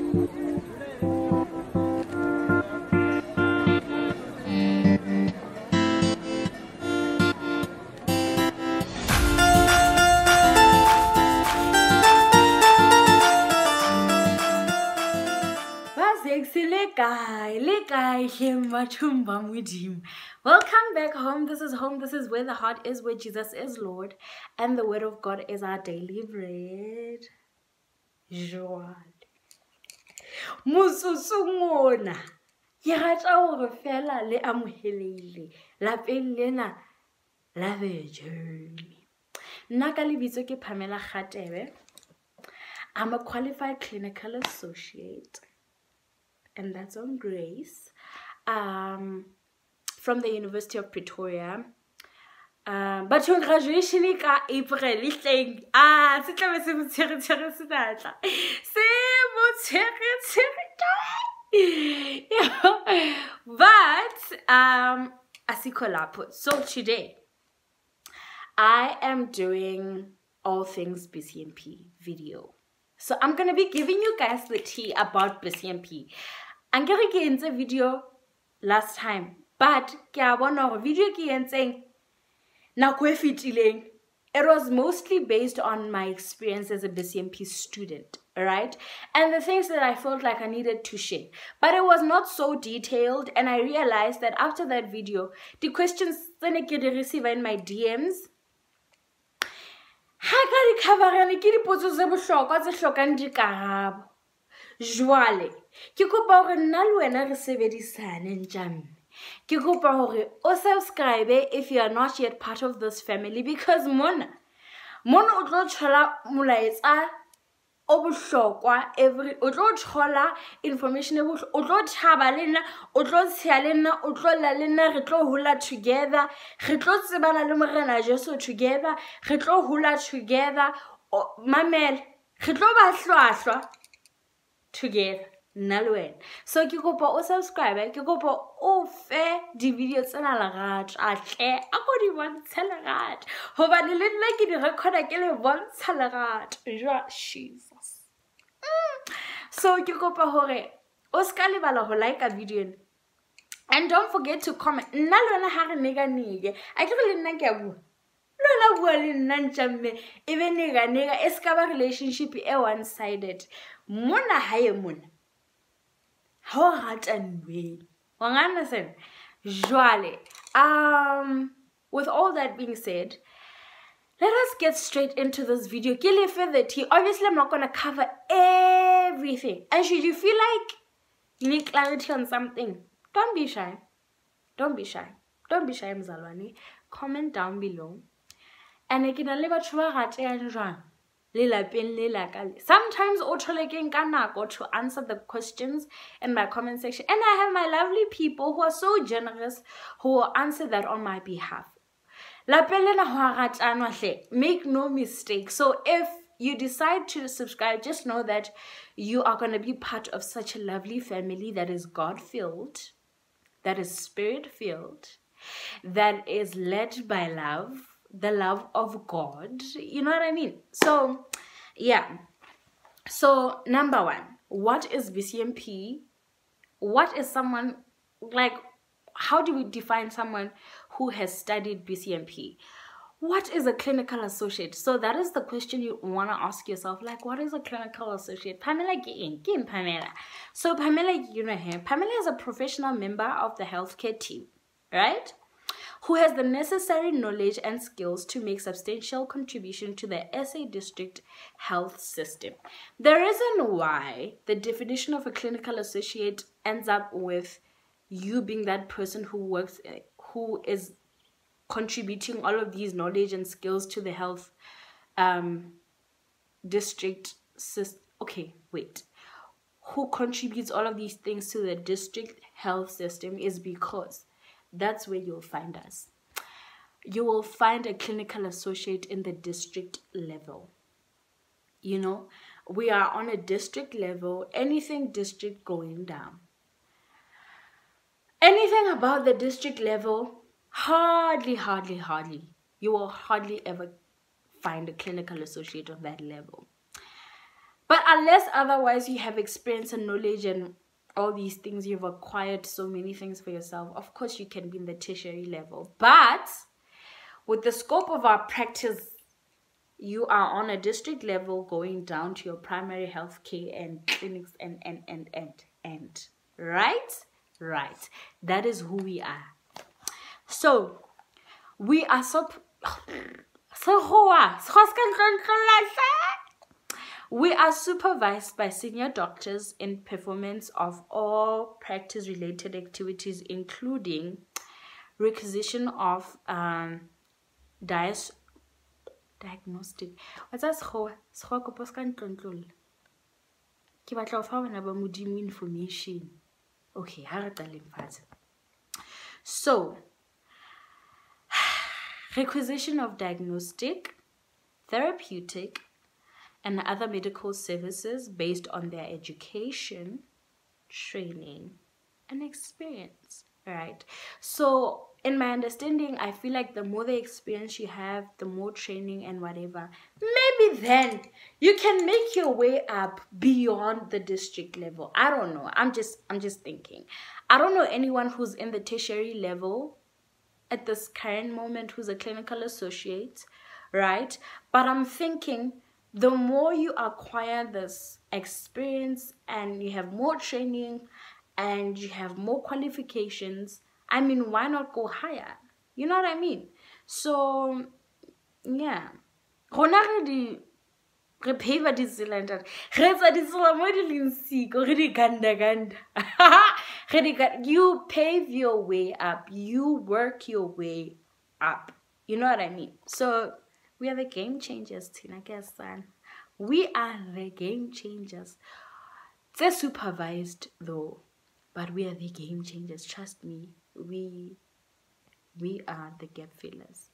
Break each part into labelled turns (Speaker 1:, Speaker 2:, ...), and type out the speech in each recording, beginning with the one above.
Speaker 1: Welcome back home. This is home. This is where the heart is, where Jesus is Lord, and the word of God is our daily bread. Joy. Mususungona. Ke rata hore fela le amohelehile lapeng lena la Virgin. Nna ka lebitso ke Pamela Kgatebe. I'm a qualified clinical associate, and that's on Grace, from the University of Pretoria. But your graduation is April. But so today I am doing all things BCMP video. So I'm gonna be giving you guys the tea about BCMP. I'm gonna get into video last time, but video it was mostly based on my experience as a BCMP student, right? And the things that I felt like I needed to share. But it was not so detailed, and I realized that after that video, the questions that I receive in my DMs, Jwale, ke kopa hore nna le wena re sebedisane njamme. Ke kopa hore o subscribe if you are not yet part of this family, because mona o tlo thola molaetsa o bohlokwa o tlo thola information o tlo thaba le nna, o tlo tsheya le nna, o tlo lla le nna, re tlo hola together, re tlo tsebana le Morena Jesu together, re tlo hola together, mamela, re tlo ba hlwahlwa together. So ke kopa o subscribe, ke kopa o fe di video tsena lerato, atle a go di bontsha lerato hobane le nna ke di recorda ke le bontsha lerato. Jesus. So ke kopa hore o ska lebala ho like a video, and don't forget to comment. Nna le wena ha re nega a ke le nna ke a bua lona bua le nna ntjamme e be nega e ska ba relationship e one sided. Mona hae mona how understand? Jwale, with all that being said, let us get straight into this video. Obviously, I'm not going to cover everything. And should you feel like you need clarity on something, don't be shy. Don't be shy. Don't be shy, Mzalwani. Comment down below. And I can never sometimes to answer the questions in my comment section, and I have my lovely people who are so generous who will answer that on my behalf. Make no mistake. So if you decide to subscribe, just know that you are going to be part of such a lovely family that is God-filled, that is spirit-filled, that is led by love, the love of God. You know what I mean? So yeah. So number one, what is BCMP? What is someone, like, how do we define someone who has studied BCMP? What is a clinical associate? So that is the question you want to ask yourself. Like, what is a clinical associate? Pamela, Pamela. So Pamela, you know her. Pamela is a professional member of the healthcare team, right? Who has the necessary knowledge and skills to make substantial contribution to the SA district health system. The reason why the definition of a clinical associate ends up with you being that person who is contributing all of these knowledge and skills to the health district system. Okay, wait. Who contributes all of these things to the district health system is because that's where you'll find us. You will find a clinical associate in the district level. You know, we are on a district level, anything district going down. Anything about the district level, hardly, you will hardly ever find a clinical associate of that level. But unless otherwise you have experience and knowledge and all these things, you've acquired so many things for yourself, of course you can be in the tertiary level. But with the scope of our practice, you are on a district level going down to your primary health care and clinics and right, that is who we are. So we are we are supervised by senior doctors in performance of all practice related activities, including requisition of diagnostic. What's that? Information. Okay, so requisition of diagnostic, therapeutic, and other medical services based on their education, training, and experience. Right? So in my understanding, I feel like the more the experience you have, the more training and whatever, maybe then you can make your way up beyond the district level. I don't know. I'm just thinking. I don't know anyone who's in the tertiary level at this current moment who's a clinical associate, right? But I'm thinking the more you acquire this experience and you have more training and you have more qualifications, I mean, why not go higher? You know what I mean? So, yeah. You pave your way up. You work your way up. You know what I mean? So, we are the game changers, Tina Kessan. We are the game changers. They're supervised, though. But we are the game changers. Trust me. We are the gap fillers.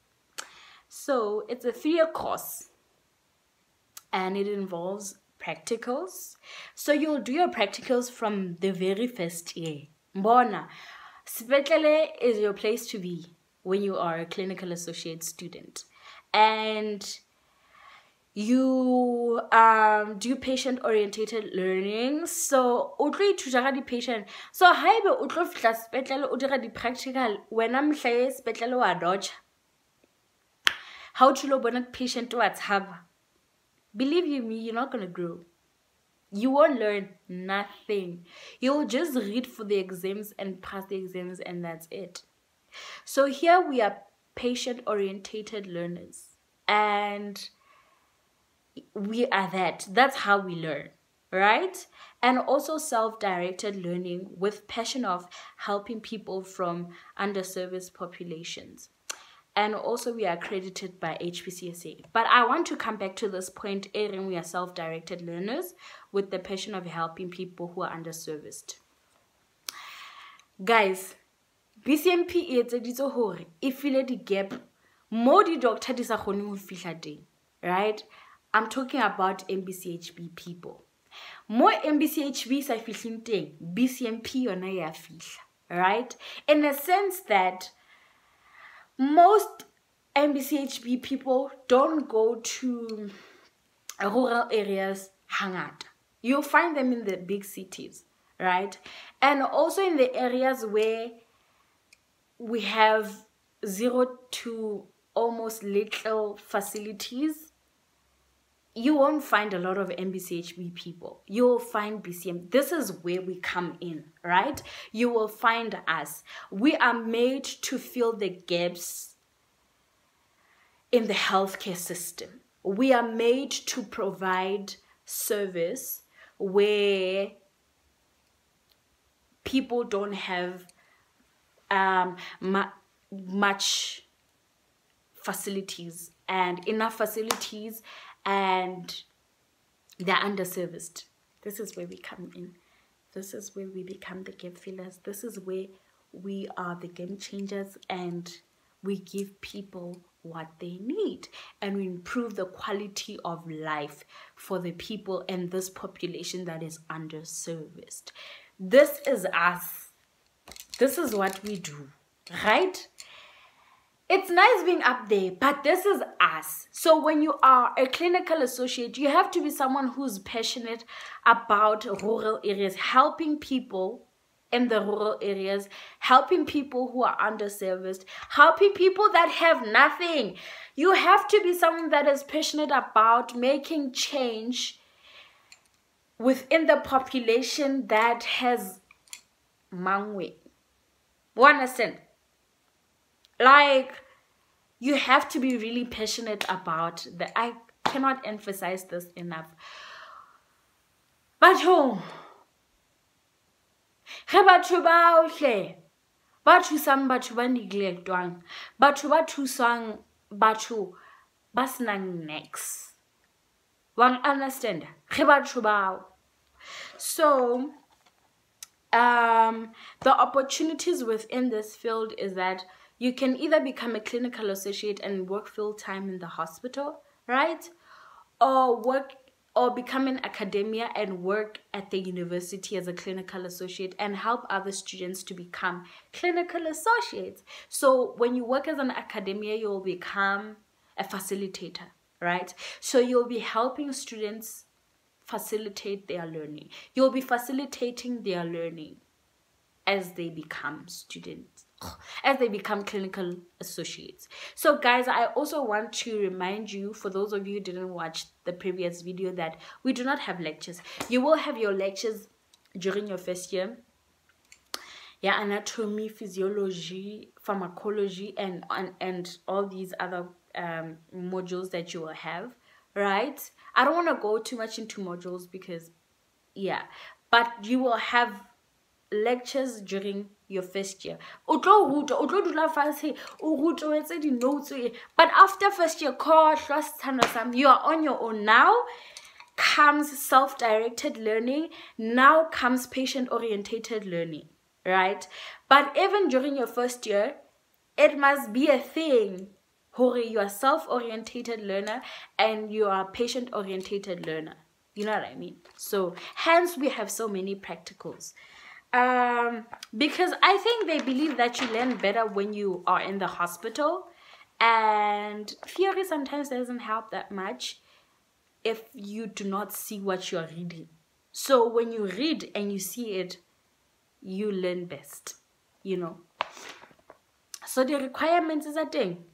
Speaker 1: So it's a 3-year course and it involves practicals. So you'll do your practicals from the very first year. Mbona, Sipetlele is your place to be when you are a clinical associate student. And you do patient-orientated learning. So utlo ithuta di patient. So haebe utlo fihla sepetlele o dira di practical, wena mhlae sepetlele wa dodge. How to lo bona patient wa tshaba. Believe you me, you're not gonna grow. You won't learn nothing. You'll just read for the exams and pass the exams, and that's it. So here we are patient-orientated learners, and we are that. That's how we learn, right? And also self-directed learning with passion of helping people from underserviced populations. And also we are accredited by HPCSA. But I want to come back to this point, Erin, we are self-directed learners with the passion of helping people who are underserviced. Guys, BCMP e etseditse hore e file di gap mo di doctor di sa kgoneng ho fihla teng, right? I'm talking about MBCHB people. Mo MBCHB sa fihleng teng, BCMP yona ya fihla, right? In the sense that most MBCHB people don't go to rural areas hangata. You'll find them in the big cities, right? And also in the areas where we have 0 to almost little facilities, you won't find a lot of MBCHB people. You will find BCM. This is where we come in, right? You will find us. We are made to fill the gaps in the healthcare system. We are made to provide service where people don't have much facilities and enough facilities, and they're underserviced. This is where we come in. This is where we become the gap fillers. This is where we are the game changers, and we give people what they need, and we improve the quality of life for the people in this population that is underserviced. This is us. This is what we do, right? It's nice being up there, but this is us. So when you are a clinical associate, you have to be someone who's passionate about rural areas, helping people in the rural areas, helping people who are underserviced, helping people that have nothing. You have to be someone that is passionate about making change within the population that has mangwe. You understand? Like, you have to be really passionate about that. I cannot emphasize this enough. Batho, ge batho ba ohle ba thusang batho ba neglectwang, batho ba thusang batho ba senang next. One understand? Ge batho bao. So the opportunities within this field is that you can either become a clinical associate and work full-time in the hospital, right? Or become an academia and work at the university as a clinical associate and help other students to become clinical associates. So when you work as an academia, you'll become a facilitator, right? So you'll be helping students facilitate their learning. You'll be facilitating their learning as they become students, as they become clinical associates. So guys, I also want to remind you, for those of you who didn't watch the previous video, that we do not have lectures. You will have your lectures during your first year. Yeah, anatomy, physiology, pharmacology, and all these other modules that you will have, right? I don't want to go too much into modules because, yeah, but you will have lectures during your first year. But after first year, you are on your own. Now comes self-directed learning. Now comes patient-orientated learning, right? But even during your first year, it must be a thing. You are self-orientated learner and you are patient-orientated learner. You know what I mean? So hence we have so many practicals. Because I think they believe that you learn better when you are in the hospital, and theory sometimes doesn't help that much if you do not see what you are reading. So when you read and you see it, you learn best, you know. So the requirements is a thing.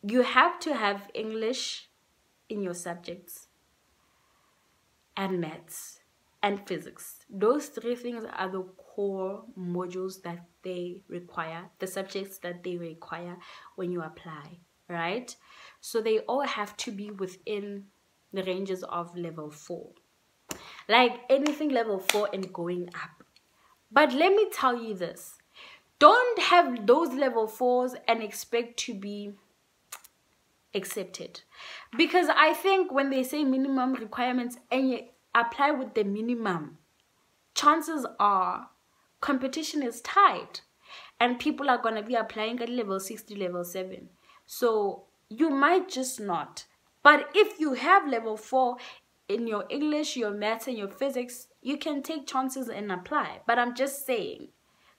Speaker 1: You have to have English in your subjects and maths and physics. Those three things are the core modules that they require, the subjects that they require when you apply, right? So they all have to be within the ranges of level 4. Like anything level 4 and going up. But let me tell you this. Don't have those level 4s and expect to be accepted. Because I think when they say minimum requirements and you apply with the minimum, chances are competition is tight and people are going to be applying at level 6 to level 7. So you might just not. But if you have level 4 in your English, your maths, and your physics, you can take chances and apply. But I'm just saying,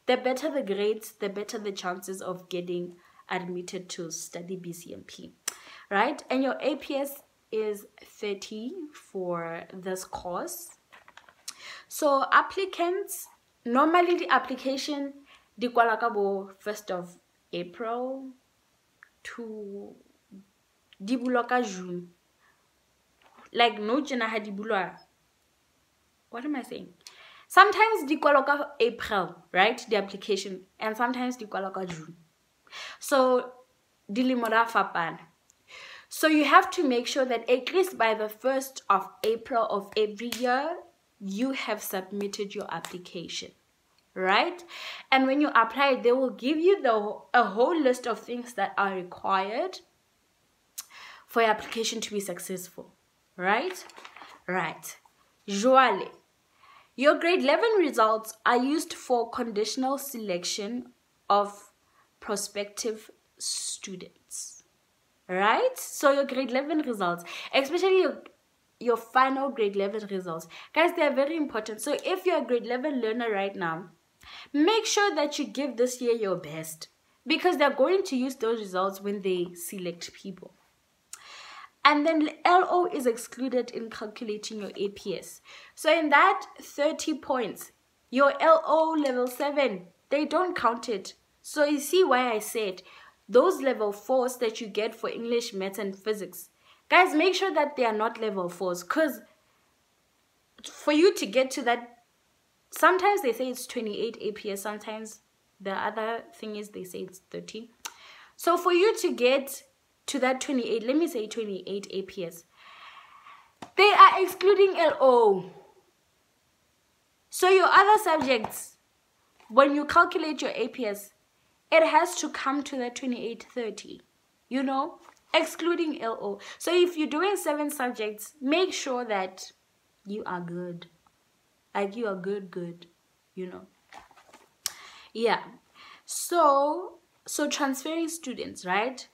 Speaker 1: the better the grades, the better the chances of getting admitted to study BCMP, right? And your APS is 30 for this course. So applicants, normally the application di kwala ka bo 1st of April to di bulwa ka June. Like no jena ha di bulwa. What am I saying? Sometimes di kwala ka April, right? The application, and sometimes di kwala ka June. So dilemo da fapana. So you have to make sure that at least by the 1st of April of every year, you have submitted your application, right? And when you apply, they will give you a whole list of things that are required for your application to be successful, right? Right. Joale. Your grade 11 results are used for conditional selection of prospective students, right? So your grade 11 results, especially your final grade 11 results, guys, they are very important. So if you're a grade 11 learner right now, make sure that you give this year your best. because they're going to use those results when they select people. And then LO is excluded in calculating your APS. So in that 30 points, your LO level 7, they don't count it. So you see why I said those level 4s that you get for English, Maths, and Physics, guys, make sure that they are not level 4s, because for you to get to that, sometimes they say it's 28 APS, sometimes the other thing is they say it's 30. So for you to get to that 28, let me say 28 APS, they are excluding LO. So your other subjects, when you calculate your APS, it has to come to that 28-30, you know, excluding LO. So if you're doing 7 subjects, make sure that you are good. Like you are good, you know. Yeah. So transferring students, right?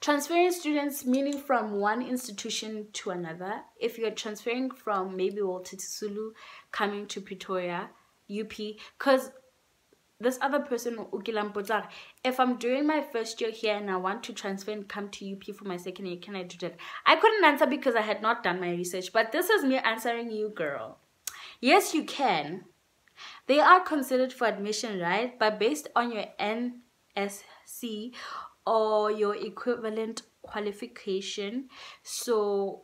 Speaker 1: Transferring students meaning from one institution to another. If you're transferring from maybe Walter Sisulu coming to Pretoria, UP, because this other person, Ukilampotar, if I'm doing my first year here and I want to transfer and come to UP for my second year, can I do that? I couldn't answer because I had not done my research, but this is me answering you, girl. Yes, you can. They are considered for admission, right? But based on your NSC or your equivalent qualification. So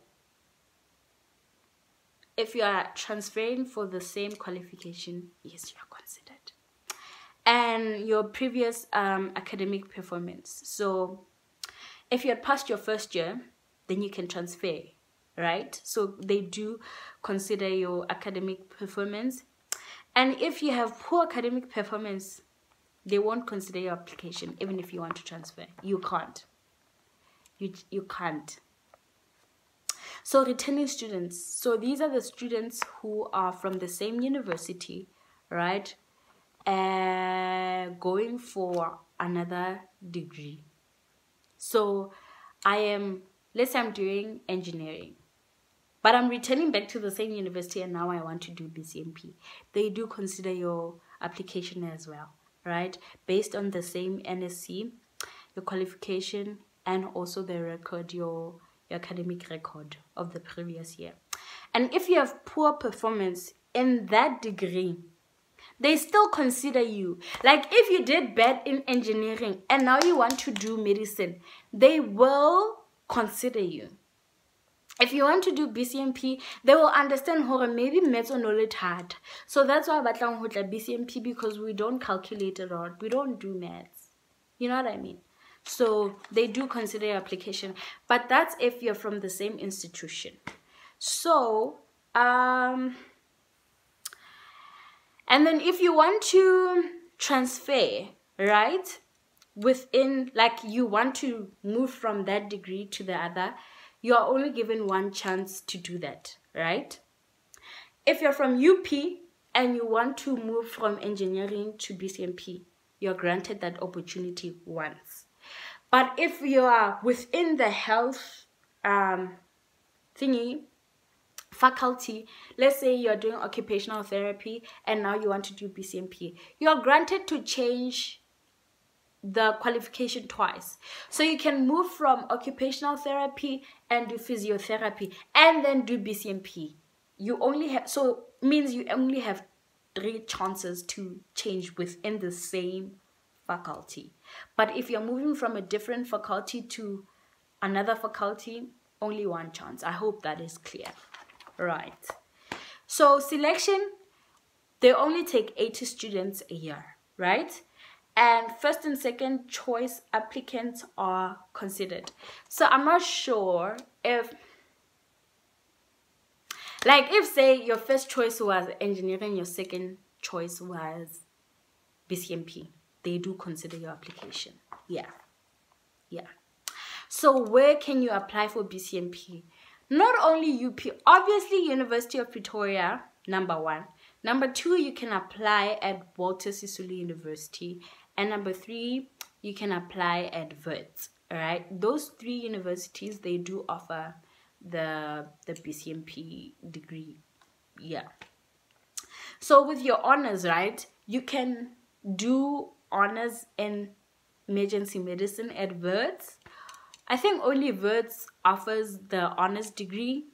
Speaker 1: if you are transferring for the same qualification, yes, you are considered. And your previous academic performance. So if you had passed your first year, then you can transfer, right? So they do consider your academic performance. And if you have poor academic performance, they won't consider your application, even if you want to transfer. You can't. You can't. So returning students. So these are the students who are from the same university, right? Going for another degree. So let's say I'm doing engineering, but I'm returning back to the same university and now I want to do BCMP. They do consider your application as well, right? Based on the same NSC, your qualification, and also the record, your academic record of the previous year. And if you have poor performance in that degree, they still consider you. Like if you did bad in engineering and now you want to do medicine, they will consider you. If you want to do BCMP, they will understand how maybe maths are not hard. So that's why I batlang hotla BCMP, because we don't calculate a lot. We don't do maths. You know what I mean? So they do consider your application. But that's if you're from the same institution. So, and then if you want to transfer, right, within, like you want to move from that degree to the other, you are only given one chance to do that, right? If you're from UP and you want to move from engineering to BCMP, you're granted that opportunity once. But if you are within the health faculty, let's say you're doing occupational therapy and now you want to do BCMP, you're granted to change the qualification twice. So you can move from occupational therapy and do physiotherapy and then do BCMP. You only have, so means you only have 3 chances to change within the same faculty. But if you're moving from a different faculty to another faculty, only 1 chance. I hope that is clear. Right. So selection, they only take 80 students a year, right? And first and second choice applicants are considered. So I'm not sure if, like if say your first choice was engineering, your second choice was BCMP, they do consider your application. Yeah. So where can you apply for BCMP? Not only UP, obviously University of Pretoria, number 1. Number 2, you can apply at Walter Sisulu University. And number 3, you can apply at Wits. Alright, those 3 universities, they do offer the BCMP degree. Yeah. So with your honors, right, you can do honors in emergency medicine at Wits. I think only Wits offers the honors degree.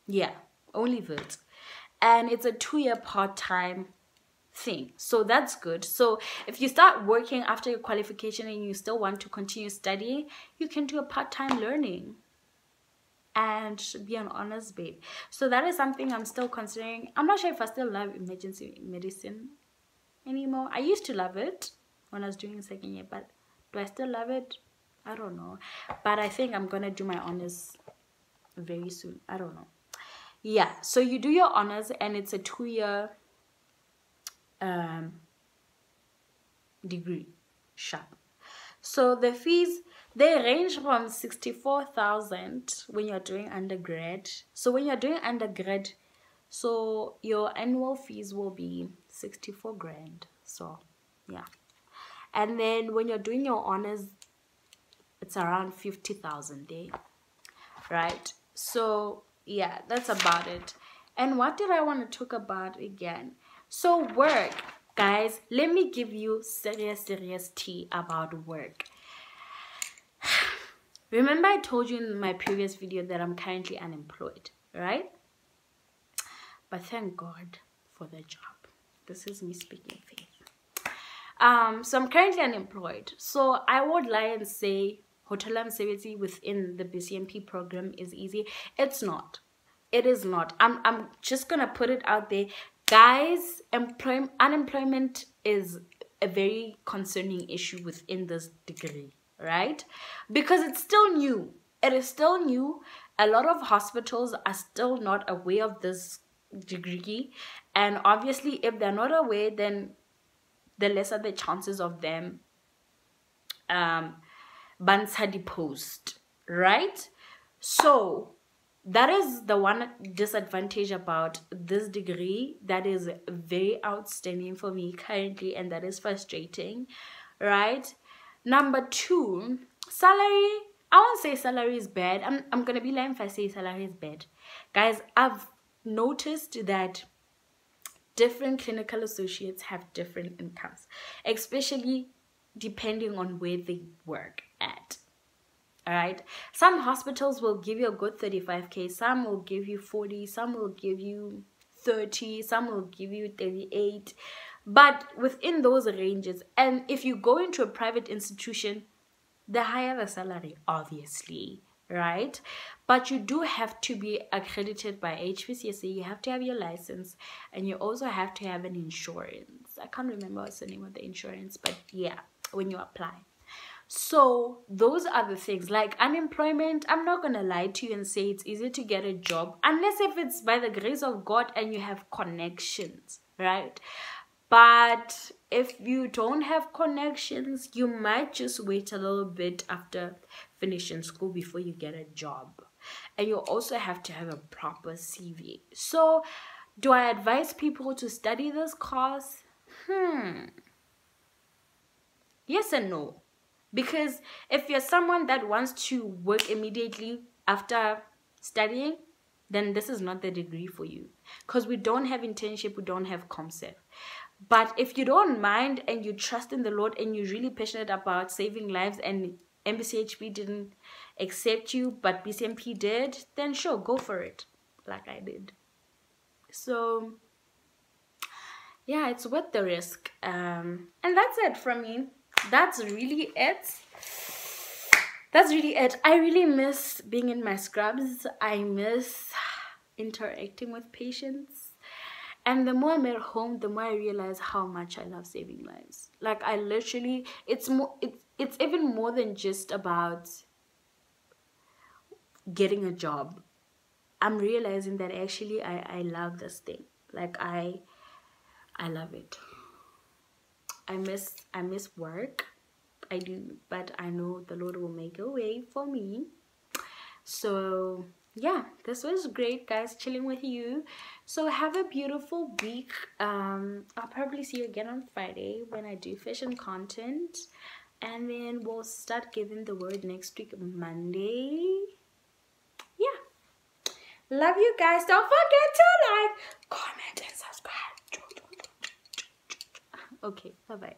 Speaker 1: Yeah, only Wits. And it's a 2-year part-time thing, so that's good. So if you start working after your qualification and you still want to continue studying, you can do a part-time learning and be an honors babe. So that is something I'm still considering. I'm not sure if I still love emergency medicine anymore. I used to love it when I was doing second year, but do I still love it? I don't know. But I think I'm gonna do my honors very soon. I don't know. Yeah, so you do your honors and it's a 2-year degree sharp. So the fees, they range from 64,000 when you're doing undergrad. So when you're doing undergrad, so your annual fees will be 64 grand. So yeah. And then when you're doing your honors, it's around 50,000 there, right? So yeah, that's about it. And what did I want to talk about again? So work, guys, let me give you serious tea about work. Remember I told you in my previous video that I'm currently unemployed, right? But thank God for the job. This is me speaking faith. So I'm currently unemployed. So I would lie and say hotel mosebetsi within the BCMP program is easy. It's not. It is not. I'm just gonna put it out there, guys. Unemployment is a very concerning issue within this degree, right? Because it's still new. It is still new. A lot of hospitals are still not aware of this degree, and obviously if they're not aware, then the lesser the chances of them bansa deposed, right? So that is the one disadvantage about this degree that is very outstanding for me currently, and that is frustrating, right? Number 2, salary. I won't say salary is bad. I'm gonna be lying if I say salary is bad, guys. I've noticed that different clinical associates have different incomes, especially depending on where they work at. All right, some hospitals will give you a good 35k, some will give you 40, some will give you 30, some will give you 38, but within those ranges. And if you go into a private institution, the higher the salary, obviously, right? But you do have to be accredited by HPCSA. You have to have your license, and you also have to have an insurance. I can't remember what's the name of the insurance, but yeah, when you apply. So those are the things. Like unemployment, I'm not gonna lie to you and say it's easy to get a job, unless if it's by the grace of God and you have connections, right? But if you don't have connections, you might just wait a little bit after finishing school before you get a job. And you also have to have a proper CV. So do I advise people to study this course? Yes and no. Because if you're someone that wants to work immediately after studying, then this is not the degree for you. Because we don't have internship, we don't have ComServe. But if you don't mind and you trust in the Lord and you're really passionate about saving lives, and MBCHP didn't accept you but BCMP did, then sure, go for it, like I did. So yeah, it's worth the risk. And that's it from me. That's really it. I really miss being in my scrubs. I miss interacting with patients. And the more I'm at home, the more I realize how much I love saving lives. Like I literally, it's even more than just about getting a job. I'm realizing that actually I love this thing. Like I love it. I miss work. I do, but I know the Lord will make a way for me. So yeah, this was great, guys, chilling with you. So have a beautiful week. I'll probably see you again on Friday when I do fashion content, and then we'll start giving the word next week, Monday. Yeah, love you guys. Don't forget to like, comment, and subscribe. Okay, bye-bye.